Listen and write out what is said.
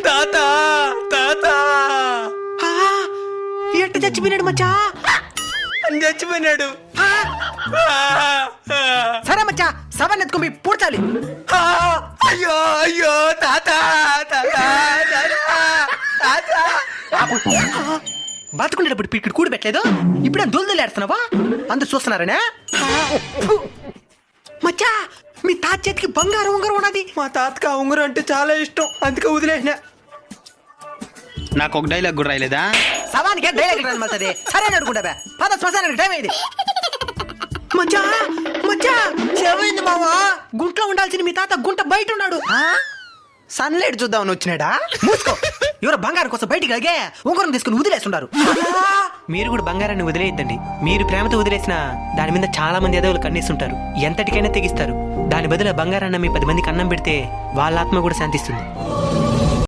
తాత తాత ఎట్ట చచ్చిపోయినాడు మచ్చా? చచ్చిపోయినాడు. సరే మచ్చా, శవాన్ని ఎత్తుకొని పూడ్చాలి. అయ్యో అయ్యో తాత తాత తాత. బతుకుండేటప్పుడు ఇక్కడ కూడి పెట్టలేదు, ఇప్పుడే దొల్దలేడుతున్నావా? అందరు చూస్తున్నారనే. మచ్చా, మీ తాత చేతికి బంగారం ఉంగరం ఉన్నది. మా తాతకి ఆ ఉంగరం అంటే చాలా ఇష్టం, అందుకే వదిలేసిన. నాకు ఒక డైలాగ్ కూడా రాయలేదా? శవానికి డైలాగ్ రానమవుతుంది. సరే అడుగుంటా పద, శ్మశానానికి టైం అయింది. మచ్చా మచ్చా, చెవైంది మావా. గుంట్లో ఉండాల్సిన మీ తాత గుంట బయట ఉన్నాడు. సన్లైట్ చూద్దామని వచ్చినాడా? మూసుకో. ఎవరో బంగారం కోసం బయటికి లాగే ఉంగరం తీసుకుని వదిలేస్తున్నారు. మీరు కూడా బంగారాన్ని వదిలేయద్దండి. మీరు ప్రేమతో వదిలేసిన దాని మీద చాలా మంది ఎదవులు కన్నేస్తుంటారు, ఎంతటికైనా తెగిస్తారు. దాని బదులు బంగారాన్ని మీ 10 మందికి అన్నం పెడితే వాళ్ళ ఆత్మ కూడా శాంతిస్తుంది.